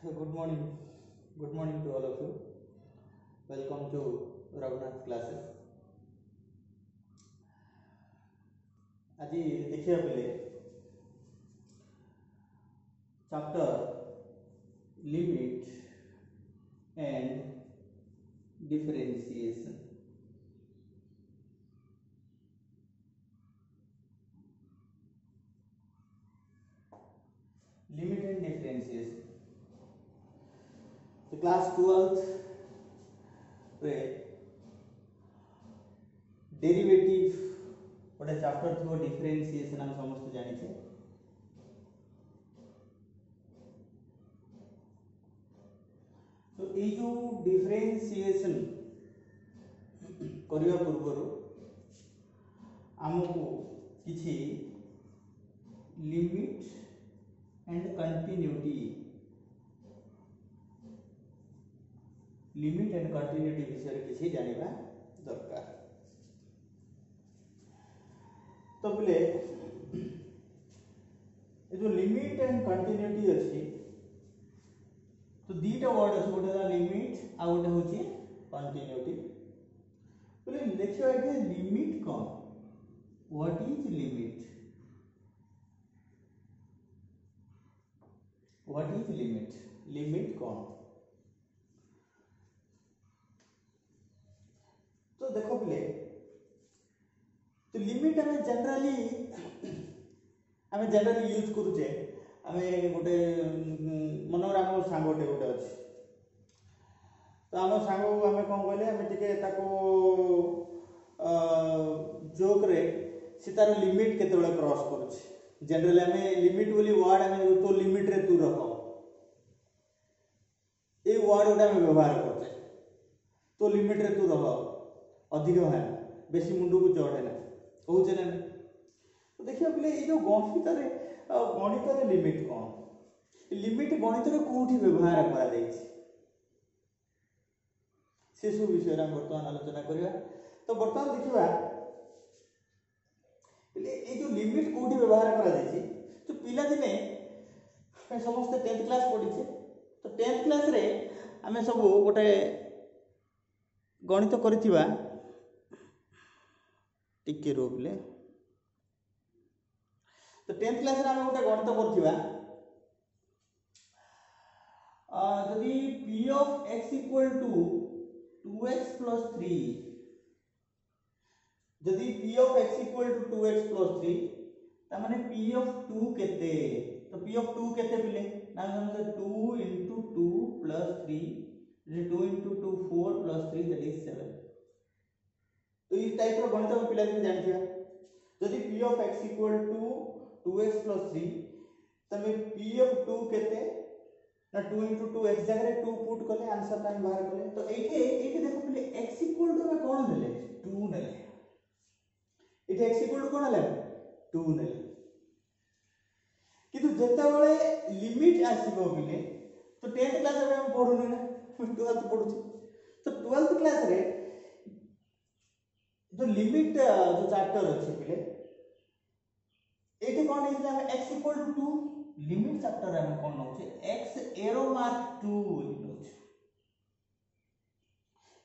Good morning to all of you. Welcome to Raghunath classes. आज देखिए पहले chapter limit and differentiation. Limit and differentiation. तो class 12th रे derivative गोटे chapter थी डिफरेंशिएशन हम समस्त जानिछे। तो ये जो डिफरेंशिएशन करने पूर्व आमको किसी लिमिट एंड कंटिन्यूटी विषय किसी जानिबा दरकार। तो बोले जो लिमिट एंड कंटिन्यूटी अच्छी तो दीटा वर्ड अच्छे गोटे लिमिट आ गोटे होची कंटिन्यूटी। बोले देखियो एके लिमिट कौन, what is limit, what is limit, limit कौन। तो देखो बोले तो लिमिट हमें जनरली यूज करूचे। हमें गोटे मनोर आम सांगटे गोटे अच्छे तो आम सांग आम कौन कहले आम टिके जोक रे से तार लिमिट केते क्रॉस करुचे। जनरली आम लिमिट बोली वर्ड आम तो लिमिट रे तू रख ये वर्ड गोटे आम व्यवहार करते। तो लिमिट रे तू रह अधिक है बेसी मुंड को चढ़े ना कहूचे ना। तो देखिए बोले ये जो गणित रे लिमिट कौन, लिमिट गणित रे कोठी व्यवहार करा जायछि से सब विषय हम वर्तमान आलोचना करिया। तो वर्तमान देखिबा ये जो लिमिट कोठी व्यवहार करा जायछि तो पिला दिने हम समस्त 10th क्लास पढिछे। तो 10th क्लास रे हमें सब गोटे गणित करथिबा टिके रोबले। तो 10th क्लास रे हम गोटे गणित करथिबा यदि p of x equal to 2x plus 3, यदि p of x equal to 2x plus 3 ता माने p of 2 केते। तो p of 2 केते पिले ना हम 2 into 2 plus 3, 2 into 2 4 plus 3 that is 7। तो इस टाइप रो गणित हम पिला दिन जानथिया। यदि p of x equal to 2x plus 3 तमे p of 2 केते ना 2 into 2 x जगह रे 2 पुट करले आंसर टाइम बाहर करले। तो एठी देखो पहले x equal to में कोन नेले 2 नेले, एठी x equal to कोन नेले 2 नेले। किंतु जेता बेले लिमिट आसीबो बिले तो 10th क्लास रे हम पढुनी ना 12th पढुची। तो 12th क्लास रे जो लिमिट जो चैप्टर अछि पिले एठी कोन हिसले हम x equal to 2 limit chapter रे हम कोन नउचे x एरो मार्क 2 नउचे।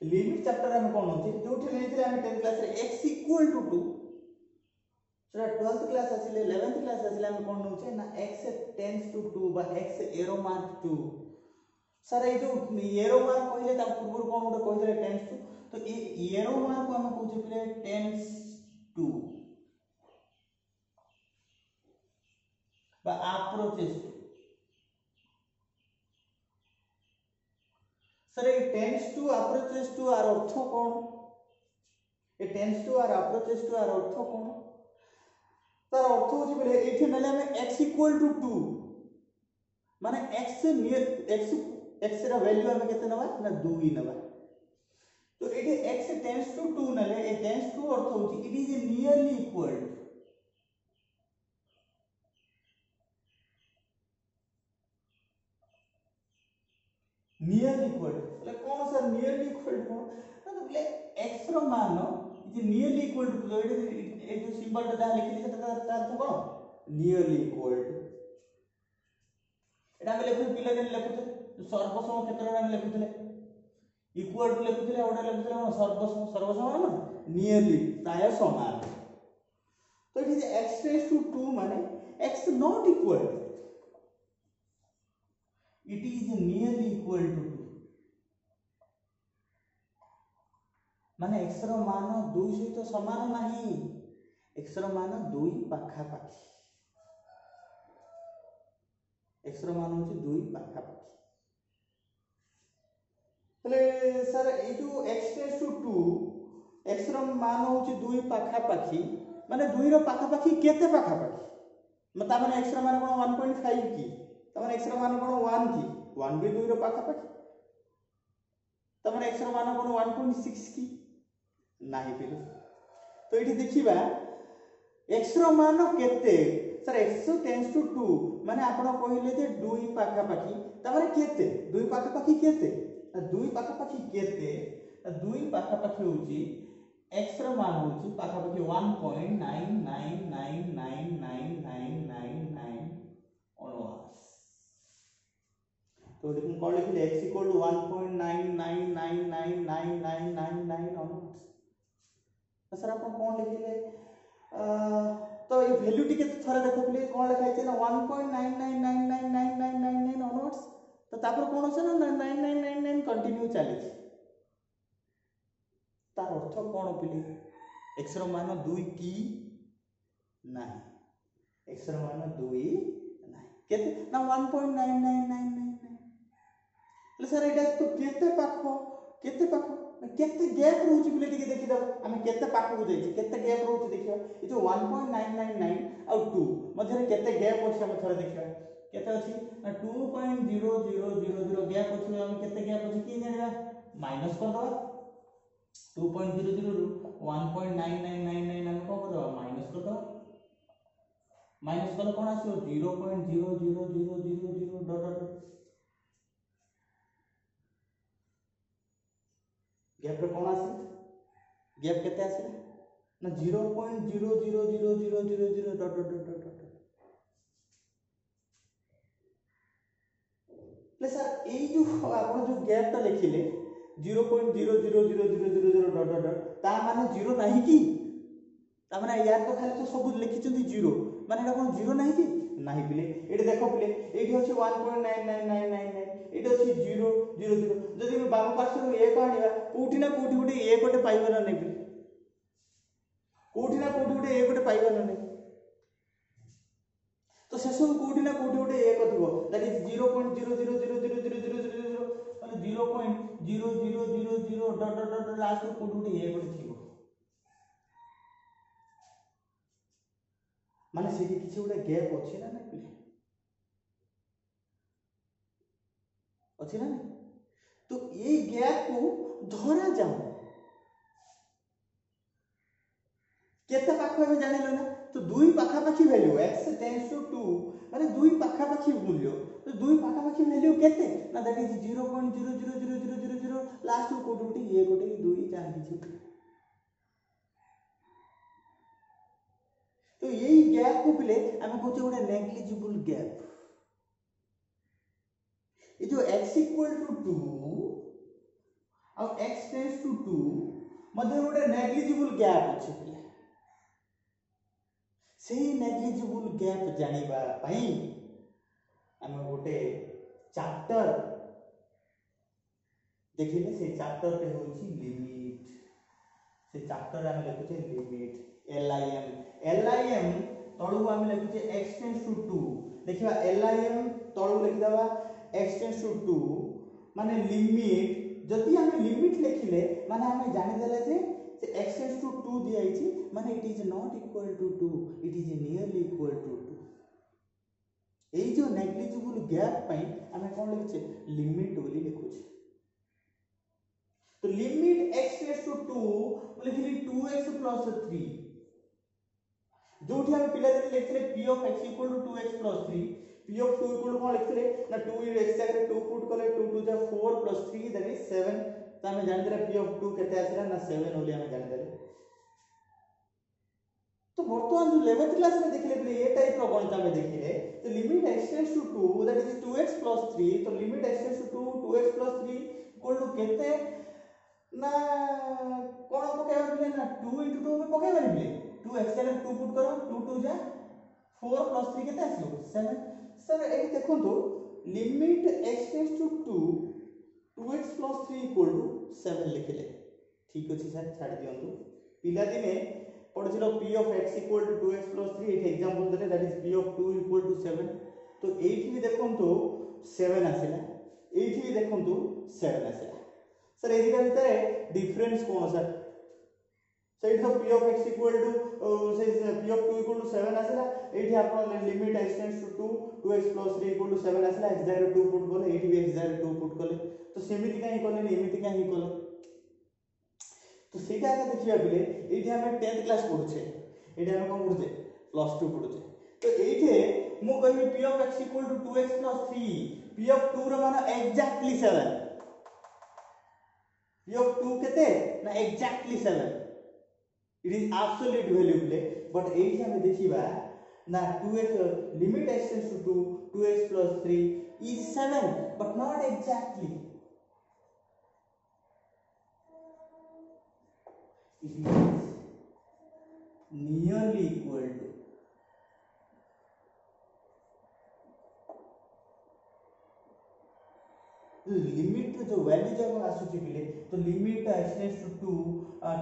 लिमिट चैप्टर रे हम कोन नउचे जोठी लेथिले हम 10th क्लास रे x equal to 2 सेटा 12th क्लास आसिले 11th क्लास आसिले हम कोन नउचे ना x tends to 2 बा x एरो मार्क 2। सर ए जो एरो मार्क कहले ता पूर्व कोन गोटे कहले टेंस टू। तो ए एरो मार्क को हम कहूचे पिले टेंस टू बा अप्रोचेस टू। सर ए टेंस टू अप्रोचेस टू आर अर्थ कोन, ए टेंस टू आर अप्रोचेस टू आर अर्थ कोन। तार अर्थ होची पिले एठी नले हम x equal to 2 माने x नियर x रा वैल्यू हम केते नबा ना 2 ही नबा। तो एठी x tends to 2 नले ए tends to अर्थ होची it is nearly equal. Nearly equal એટલે કોણ સર નિયરલી ઇક્વલ કોણ તો એટલે x રો मान इज नियरली इक्वल टू ए जो सिंबल ता लिखि सेटा तार अर्थ कोन नियरली इक्वल टू। एटा हम लेखु पिला दिन लेखु सर्वसम क्षेत्र में लिखुले इक्वल टू लिखुले और लिखुले कोन सर्वसम सर्वसम ना नियरली प्राय समान तो it is x tends to 2 माने x not equal it is nearly equal to 2 माने x रो मान 2 सहित समान नहीं x रो मान 2 पाखा पाखी x रो मान होची 2 पाखा पाखी तले सर ए जो x टेंड्स टू 2 x रो मान होची 2 पाखा पाखी माने 2 रो पाखा पाखी केते पाखा पाखी मता माने x रो मान कोन 1.5 की त माने x रो मान कोन 1 की 1 भी 2 रो पाखा पाखी त माने x रो मान कोन 1.6 की नाही पिले तो एठी देखिबा x रो मान केते सर x टेंड्स टू 2 माने आपण कहिले जे 2 पाखा पाखी त माने केते 2 पाखा पाखी केते 2 पाखा पाखी केते 2 पाखा पाखी होची x रो मान होची पाखा पाखी 1.99999999 onwards तो देखो कोन लिखले x = 1.99999999 onwards तो सर आपण कोन लिखले तो ये वैल्यू टिके थरे देखो प्लीज कोन लिखाइ छै ना 1.99999999 onwards तो तापर कोन छै ना 9999 कंटिन्यू चली छै तार अर्थ कोन पिले x रो मान 2 की नाही x रो मान 2 नाही केते ना 1.9999 ले सर एटा तो केते पाखो केते गैप रहउची बिले टिके देखि दब हम केते पाखो को जाई केते गैप रहउची देखियो ए जो 1.999 और 2 मध्ये रे केते गैप अछि हम थोड़ा देखियो केते अछि ना 2.0000 गैप अछि हम केते गैप अछि की जानिबा माइनस कर दबा 2.00 रु 1.9999 हम को कर दबा माइनस कर दबा माइनस कले कोन आसीओ 0.00000 डॉट गैप रे कोन आसी गैप केते आसी ना 0.00000 डॉट ले सर ए जो आपण जो गैप ता लिखिले 0.00000 डॉट ता माने 0 नाही की ता माने यार तो खाली तो सब लिखि चंदी 0 माने एटा कोन 0 नाही की नाही पिले एटे देखो पिले एठी अछि 1.999999 एटा अछि 000 जदि हम बाम पार्श्व 1 आनिबा कोठी ना कोठी गुटे 1 गोटे पाइबा ना नै पिले कोठी ना कोठी गुटे 1 गोटे पाइबा ना नै तो सेसो कोठी ना कोठी गुटे 1 थिबो दैट इज 0.0000000 माने 0.0000 डॉट लास्ट को कोठी गुटे 1 गोटे थिबो माने सेठी किछि गुटे गैप अछि ना नै पिले अछि ना तो ये गैप को धरा जाओ केते पाखो हम जानिलो ना तो 2 पाखा पाखी वैल्यू x टेंड्स टू 2 माने 2 पाखा पाखी मूल्य तो 2 पाखा पाखी वैल्यू केते ना दैट इज 0.00000 लास्ट को कोठी ये कोठी 2 चार किछि तो यही गैप को पिले हम कहते गोटे नेग्लिजिबल गैप ये जो x = 2 और x टेंड्स टू 2 मध्ये गोटे नेग्लिजिबल गैप अछि पिले सेही नेग्लिजिबल गैप जानिबा पई हम गोटे चैप्टर देखिले से चैप्टर पे होची लिमिट से चैप्टर हम लिखुचे लिमिट LIM तळु हम लिखुचे x टेंड्स टू 2 देखिबा LIM तळु लिखि दबा x टेंड्स टू 2 माने लिमिट जति हम लिमिट लिखिले माने हम जानि देले जे x टेंड्स टू 2 दिया आइछि माने it is not equal to 2 it is nearly equal to 2 एई जो नेग्लिजिबल गैप पई हम कोन लिखछे लिमिट बोली लिखुछे तो लिमिट x टेंड्स टू 2 लिखिली 2x + 3 जोठी हम पिला दिन लिखले p of x = 2x + 3 p of 2 = कोन लिखले ना 2 x जाके 2 पुट करले 2 * 4 + 3 दैट इज 7 तो हम जान देले p of 2 केते आसीला ना 7 ओली हम जान देले तो वर्तमान जो 11th क्लास में देखले पले ए टाइप रो गणित हम देखिले तो limit x tends to 2 that is 2x + 3 तो limit x tends to 2x plus 3 equal to केते ना कोन पकेबा बिले ना 2 into 2 में पकेबा बिले 2x जगह 2 पुट करो 2 2 जा 4 plus 3 केते आसियो 7 सर एई देखंतु limit x tends to 2 2x plus 3 equal to 7 लिखले ठीक अछि सर छाड़ दियंतु पिला दिने पढिलो p of x equal to 2x plus 3 एक एग्जांपल देले that is p of 2 equal to 7 तो एठी भी देखंतु 7 आसिला एठी भी देखंतु 7 आसिला सर एही भीतर डिफरेंस कोन सर सेही तो p of x equal to से p of 2 equal to 7 आसिला एठी आपण limit x tends to 2 2x plus 3 equal to 7 आसिला x जगह 2 पुट करले एठी भी x जगह 2 पुट करले तो सेमिति काहे करले एमिति काहे करले तो सेटा आगे देखिया बिले एठी हम 10th क्लास पढुछे एठी हम कोन पढुछे प्लस 2 पढुछे तो एठी मु कहि p of x equal to 2x plus 3 p of 2 रो मान एग्जैक्टली 7 p of 2 केते ना exactly 7 it is absolute value बिले बट एठी हम देखिबा ना 2x limit x tends to 2 2x plus 3 is 7 but not exactly it is nearly equal to limit जो value जब आसुची बिले तो limit x tends to 2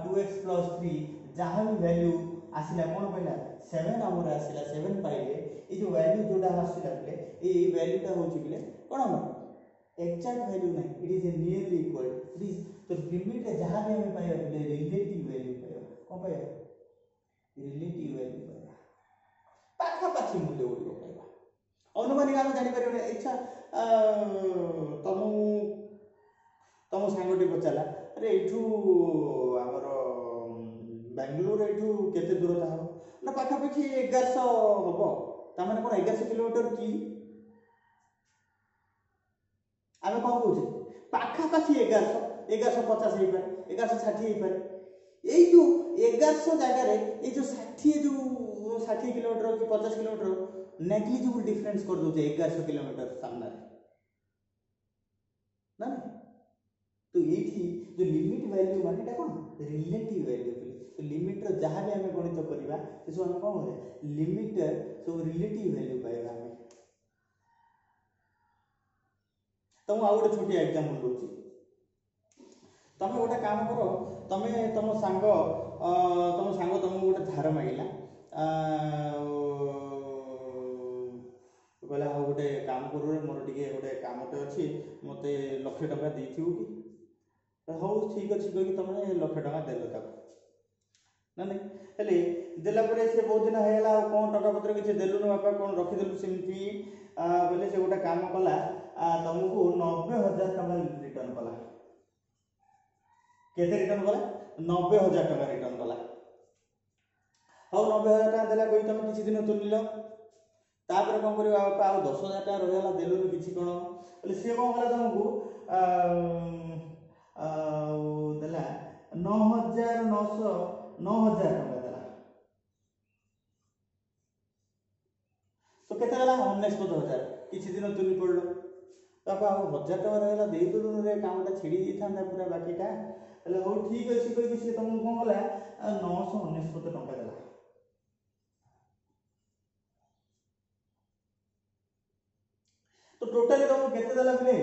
2x plus 3 जहां भी वैल्यू आसिला कोन पहिला 7 हमर आसिला 7 पाइले ए जो वैल्यू जोडा आसिला बिले ए वैल्यूटा होची बिले कोन हम एग्जैक्ट वैल्यू नहीं it is nearly equal it is तो लिमिट जहां भी हमें पाया बिले रिलेटिव वैल्यू पाया कोन पाया रिलेटिव वैल्यू पाया पाखा पाखी मूल्य ओडियो पाया अनुमानिक हम जानि परिबे इच्छा तम सांगटी पचाला अरे एठू हमर बेंगलुरु एठू केते दूरता हो ना पाखा पाखी 1100 होबो ता माने कोन 1100 किलोमीटर की आमे कोन कहूचे पाखा पाखी 1100 1150 हे पर 1160 हे पर एई जो 1100 जगह रे ए जो 60 किलोमीटर की 50 किलोमीटर नेग्लिजिबल डिफरेंस कर दोचे 1100 किलोमीटर सामने ना तो एठी जो लिमिट वैल्यू माने एटा कोन रिलेटिव वैल्यू तो लिमिट रो जहां भी हमें गणित करबा से हम कोन करे लिमिट सो रिलेटिव वैल्यू पाएबा हमें तो आ गोटे छोटी एग्जांपल दोची तमे गोटे काम करो तमे तम सांग तुमको गोटे धार मागिला बोला हाँ गोटे काम करू रे मोर टिके गोटे कामटे अच्छी मते लाख टका देथिउ कि हो ठीक अछि कहि तमे लाख टका देलो ताको ना नहीं हेले देला परे से बहुत दिन हेला कोन टका पत्र किछ देलु न बापा कोन रखि देलु सिमती बोले से गोटे काम कला तुमको 90,000 टका रिटर्न कला केते रिटर्न कला 90,000 टका रिटर्न कला हो 90,000 टका देला कोइ तुम किछि दिन तुलिलो तापर कोन करिवा बापा आ 10,000 टका रहला देलु किछि कोन बोले से कोन कला तुमको देला 9,000 टका देला तो केते देला 19,000 किछि दिन तुली पड़लो बापा आ 1,000 टका रहला देई दलु रे कामटा छिड़ी दी थांदा पूरा बाकीटा हले हो ठीक अछि कोइ किछि तुमको कोन कला 919 टका देला तो टोटली तुमको केते देला बिले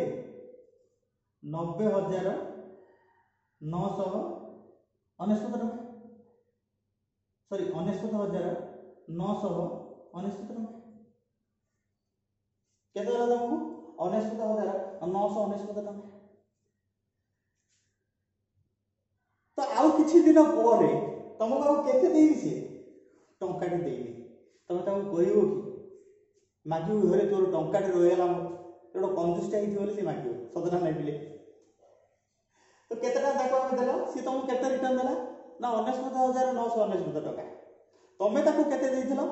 90,919 टका सॉरी 19,919 टका केते देला तुमको 19,919 टका तो आउ किछि दिन परे तुमको आ केते देई से टंकाटे देई तमे ताको कहियो कि मागियो घरे तोर टंकाटे रोयला एडो कंजूसटा हिथि बोले से मागियो सदना नै बिले तो केतेटा देखो हम देलो सी तुमको केते रिटर्न देला ना 19,919 टका तमे ताको केते देइथिलो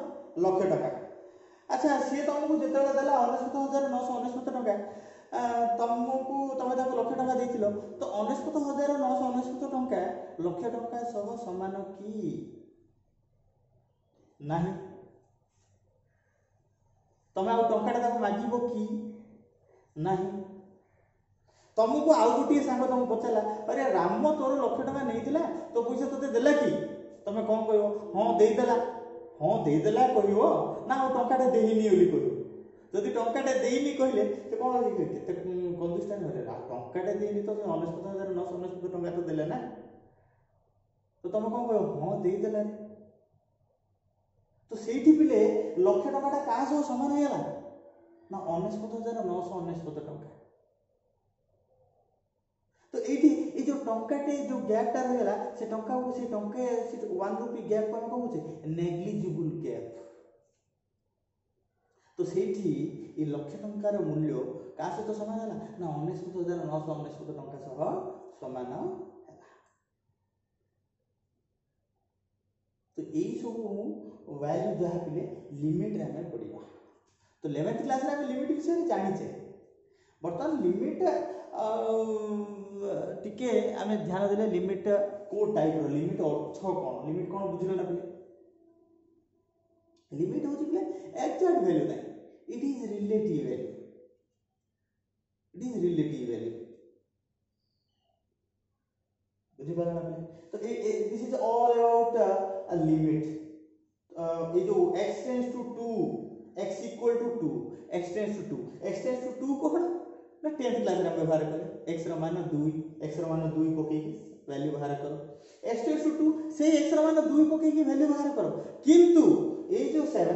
लाख टका अच्छा सी तुमको जेतेला देला 19,919 टका तुमको तमे ताको लाख टका देइथिलो तो 19,919 टका लाख टका सह समान की नाही तमे आ टंकाटा ताको मागिबो की नाही तुमको आउ गोटे सांग तुमको पचारा अरे राम तोर 1,00,000 टका नहीं तो पैसा तोते देला कि तुम कौन कह हाँ देदेला कह ना टाटा देनी बोली कह जदि टाटा देनी कहले तो कौन केते कंजूसटा टाटा देनी तो 99,999 टका तो देले ना तो तुम कौन कह हाँ देदेला तो सेठी पिले 1,00,000 टकाटा क्या सह सामान होगा ना 99,999 टका तो ये जो टंकाटे जो गैपटा रहा से टंका को से टंके से 1 रुपी गैप को हम कहूचे नेग्लिजिबल गैप तो सेठी ये 1,00,000 टंकार मूल्य का सहित सामान है ना 99,999 टंका सह सामान है तो यही सब वैल्यू जहाँ पिले लिमिट रे हमें पड़िबा तो 11th क्लास रे हमें लिमिट विषय जानिचे बर्तमान लिमिट टिके आमे ध्यान देले लिमिट को टाइप रो लिमिट अर्थ कोन बुझिलो ना पिले लिमिट होची पिले एक्जेक्ट वैल्यू नहीं इट इज रिलेटिव वैल्यू बुझि पाला ना पिले तो this is all about a limit ये जो x tends to 2 x equal to 2 x tends to 2 कोन ना 10th क्लास रे हम व्यवहार करे x रो मान 2 पके की वैल्यू बाहर करो x टेंड्स टू 2 से x रो मान 2 पके की वैल्यू बाहर करो किंतु ए जो 7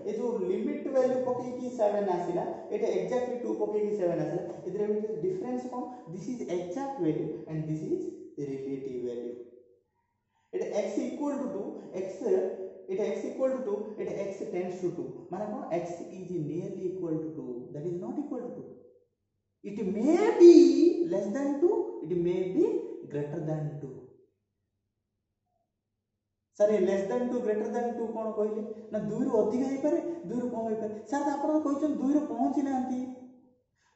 ये जो लिमिट वैल्यू पके की 7 आसिला एटा एग्जैक्टली 2 पके की 7 आसिला इधर डिफरेंस कोन this is exact value and this is relative value एटा x equal to 2 x equal to 2 एटा x टेंड्स टू 2 माने कोन x is nearly equal to 2 that is not equal to 2 it may be less than 2 it may be greater than 2 sir less than 2 greater than 2 कोन कहले ना 2 रु अधिक होई पारे 2 रु कम होई पारे सर आपण कहछन 2 रु पहुंची नांती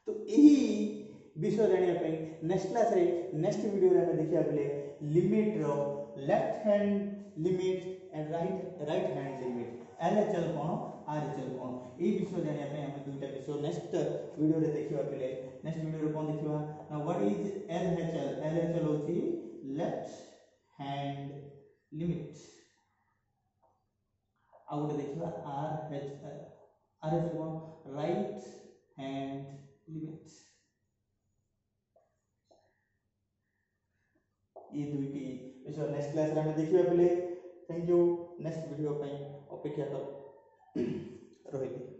तो एही विषय जानिया पे नेक्स्ट क्लास रे नेक्स्ट वीडियो रे हम देखिया बोले लिमिट रो left hand limit and right hand limit LHL कोन आरएचएल कोन ए विषय जानिया पे हम दुईटा विषय नेक्स्ट वीडियो रे देखिबा पिले नेक्स्ट वीडियो रे कोन देखिबा ना व्हाट इज एलएचएल होची लेफ्ट हैंड लिमिट आउट देखिबा आरएचएल कोन राइट हैंड लिमिट ये दुईटी विषय नेक्स्ट क्लास रे हम देखिबा पिले थैंक यू नेक्स्ट वीडियो पे अपेक्षा कर रही